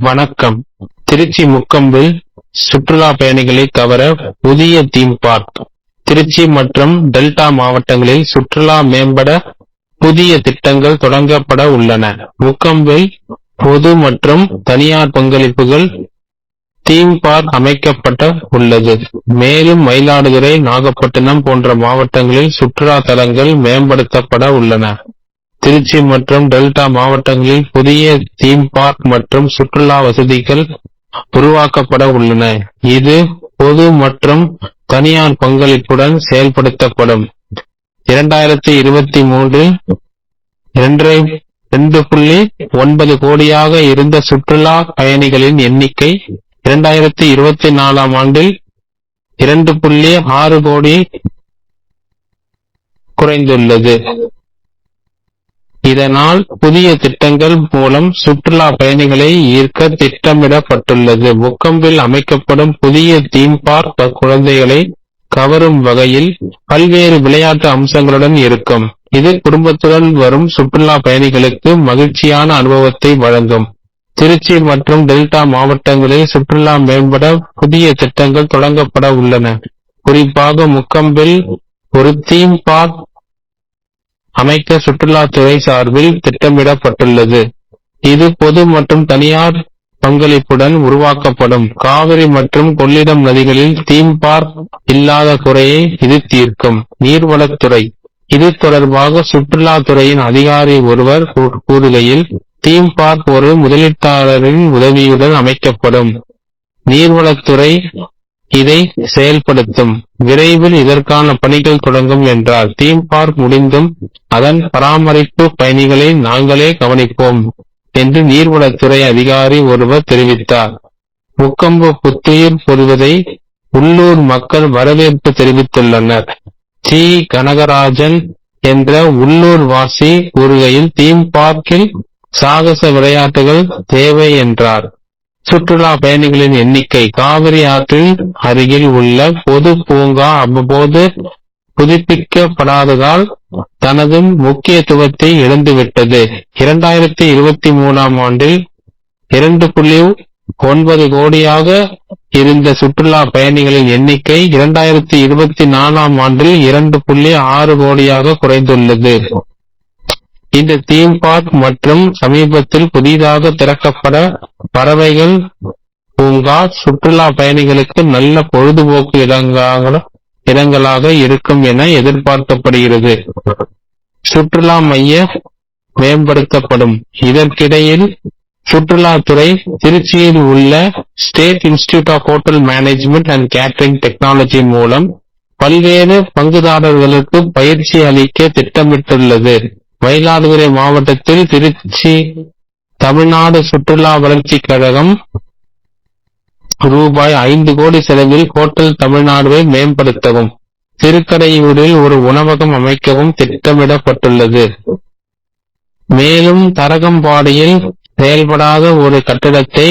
வணக்கம். திருச்சி முக்கொம்பில் சுற்றுலா பயணிகளை கவர புதிய தீம் பார்க். திருச்சி மற்றும் டெல்டா மாவட்டங்களில் சுற்றுலா மேம்பட புதிய திட்டங்கள் தொடங்கப்பட உள்ளன. முக்கொம்பில் பொது மற்றும் தனியார் பங்களிப்புகள் தீம் பார்க் அமைக்கப்பட்ட உள்ளது. மேலும் மயிலாடுதுறை, நாகப்பட்டினம் போன்ற மாவட்டங்களில் சுற்றுலா தலங்கள் மேம்படுத்தப்பட உள்ளன. திருச்சி மற்றும் டெல்டா மாவட்டங்களில் புதிய தீம் பார்க் மற்றும் சுற்றுலா வசதிகள் உருவாக்கப்பட உள்ளன. இது பொது மற்றும் தனியார் பங்களிப்புடன் செயல்படுத்தப்படும். 2023இல் 2.9 கோடியாக இருந்த சுற்றுலா பயணிகளின் எண்ணிக்கை 2024ஆம் ஆண்டில் 2.6 கோடி குறைந்துள்ளது. இதனால் புதிய திட்டங்கள் மூலம் சுற்றுலா பயணிகளை ஈர்க்க திட்டமிடப்பட்டுள்ளது. முக்கொம்பில் அமைக்கப்படும் புதிய தீம் பார்க் குழந்தைகளை கவரும் வகையில் பல்வேறு விளையாட்டு அம்சங்களுடன் இருக்கும். இது குடும்பத்துடன் வரும் சுற்றுலா பயணிகளுக்கு மகிழ்ச்சியான அனுபவத்தை வழங்கும். திருச்சி மற்றும் டெல்டா மாவட்டங்களில் சுற்றுலா மேம்பட புதிய திட்டங்கள் தொடங்கப்பட உள்ளன. குறிப்பாக முக்கொம்பில் ஒரு தீம் பார்க் அமைக்க சுற்றுலாத்துறை சார்பில் திட்டமிடப்பட்டுள்ளது. இது பொது மற்றும் தனியார் பங்களிப்புடன் உருவாக்கப்படும். காவிரி மற்றும் கொள்ளிடம் நதிகளில் தீம் பார்க் இல்லாத குறையை இது தீர்க்கும். நீர்வளத்துறை. இது தொடர்பாக சுற்றுலாத்துறையின் அதிகாரி ஒருவர் கூறுகையில், தீம் பார்க் ஒரு முதலீட்டாளரின் உதவியுடன் அமைக்கப்படும். நீர்வளத்துறை இதை செயல்படுத்தும். விரைவில் இதற்கான பணிகள் தொடங்கும் என்றார். தீம் பார்க் முடிந்தும் அதன் பராமரிப்பு பயணிகளை நாங்களே கவனிப்போம் என்று நீர்வளத்துறை அதிகாரி ஒருவர் தெரிவித்தார். முக்கொம்பு புத்துயிர் பெறுவதை உள்ளூர் மக்கள் வரவேற்பு தெரிவித்துள்ளனர். சி. கனகராஜன் என்ற உள்ளூர் வாசி கூறுகையில், தீம் பார்க்கில் சாகச விளையாட்டுகள் தேவை என்றார். சுற்றுலா பயணிகளின் எண்ணிக்கை. காவிரி ஆற்றில் அருகில் உள்ள பொது பூங்கா அவ்வப்போது புதுப்பிக்கப்படாததால் தனது முக்கியத்துவத்தை இழந்துவிட்டது. 2023ஆம் ஆண்டில் 2.9 கோடியாக இருந்த சுற்றுலா பயணிகளின் எண்ணிக்கை 2024ஆம் ஆண்டில் 2.6 கோடியாக குறைந்துள்ளது. இந்த தீம் பார்க் மற்றும் சமீபத்தில் புதிதாக திறக்கப்பட பறவைகள் பூங்கா சுற்றுலா பயணிகளுக்கு நல்ல பொழுதுபோக்கு இடங்களாக இருக்கும் என எதிர்பார்க்கப்படுகிறது. சுற்றுலா மைய மேம்படுத்தப்படும். இதற்கிடையில் சுற்றுலாத்துறை திருச்சியில் உள்ள state institute of hotel management and catering technology மூலம் பல்வேறு பங்குதாரர்களுக்கு பயிற்சி அளிக்க திட்டமிட்டுள்ளது. மயிலாடுதுறை மாவட்டத்தில் திருச்சி தமிழ்நாடு சுற்றுலா வளர்ச்சிக் கழகம் ரூபாய் 5 கோடி செலவில் ஹோட்டல் தமிழ்நாடுவை மேம்படுத்தவும், திருக்கடையூரில் ஒரு உணவகம் அமைக்கவும் திட்டமிடப்பட்டுள்ளது. மேலும் தரகம்பாடியில் செயல்படாத ஒரு கட்டிடத்தை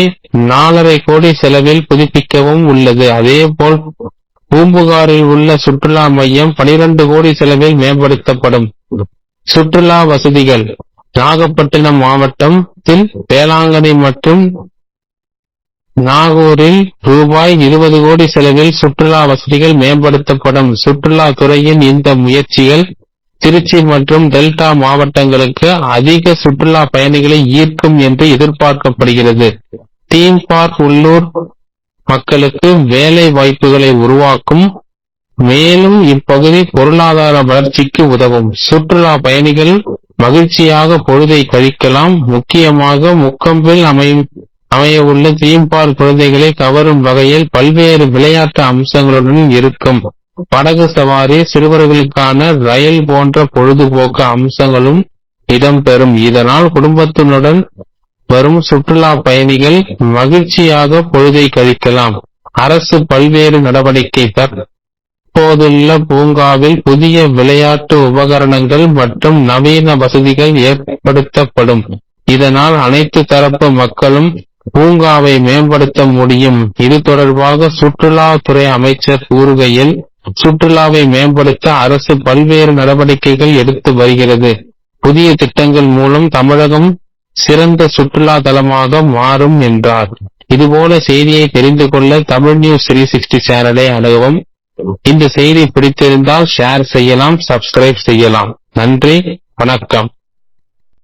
4.5 கோடி செலவில் புதுப்பிக்கவும் உள்ளது. அதேபோல் பூம்புகாரில் உள்ள சுற்றுலா மையம் 12 கோடி செலவில் மேம்படுத்தப்படும். சுற்றுலா வசதிகள். நாகப்பட்டினம் மாவட்டத்தில் வேளாங்கண்ணி மற்றும் நாகூரில் ரூபாய் 20 கோடி செலவில் சுற்றுலா வசதிகள் மேம்படுத்தப்படும். சுற்றுலா துறையின் இந்த முயற்சிகள் திருச்சி மற்றும் டெல்டா மாவட்டங்களுக்கு அதிக சுற்றுலா பயணிகளை ஈர்க்கும் என்று எதிர்பார்க்கப்படுகிறது. தீம் பார்க் உள்ளூர் மக்களுக்கு வேலை வாய்ப்புகளை உருவாக்கும். மேலும் இப்பகுதி பொருளாதார வளர்ச்சிக்கு உதவும். சுற்றுலா பயணிகள் மகிழ்ச்சியாக பொழுதை கழிக்கலாம். முக்கியமாக முக்கொம்பில் அமையவுள்ள தீம் பார்க் குழந்தைகளை கவரும் வகையில் பல்வேறு விளையாட்டு அம்சங்களுடன் இருக்கும். படகு சவாரி, சிறுவர்களுக்கான ரயில் போன்ற பொழுதுபோக்கு அம்சங்களும் இடம்பெறும். இதனால் குடும்பத்தினுடன் வரும் சுற்றுலா பயணிகள் மகிழ்ச்சியாக பொழுதை கழிக்கலாம். அரசு பல்வேறு நடவடிக்கை. தற்போதுள்ள பூங்காவில் புதிய விளையாட்டு உபகரணங்கள் மற்றும் நவீன வசதிகள் ஏற்படுத்தப்படும். இதனால் அனைத்து தரப்பு மக்களும் பூங்காவை மேம்படுத்த முடியும். இது தொடர்பாக சுற்றுலாத்துறை அமைச்சர் கூறுகையில், சுற்றுலாவை மேம்படுத்த அரசு பல்வேறு நடவடிக்கைகள் எடுத்து வருகிறது. புதிய திட்டங்கள் மூலம் தமிழகம் சிறந்த சுற்றுலா தலமாக மாறும் என்றார். இதுபோல செய்தியை தெரிந்து கொள்ள தமிழ் நியூஸ் 360 சேனலை அணுகவும். இந்த செய்தி பிடித்திருந்தால் ஷேர் செய்யலாம், சப்ஸ்கிரைப் செய்யலாம். நன்றி, வணக்கம்.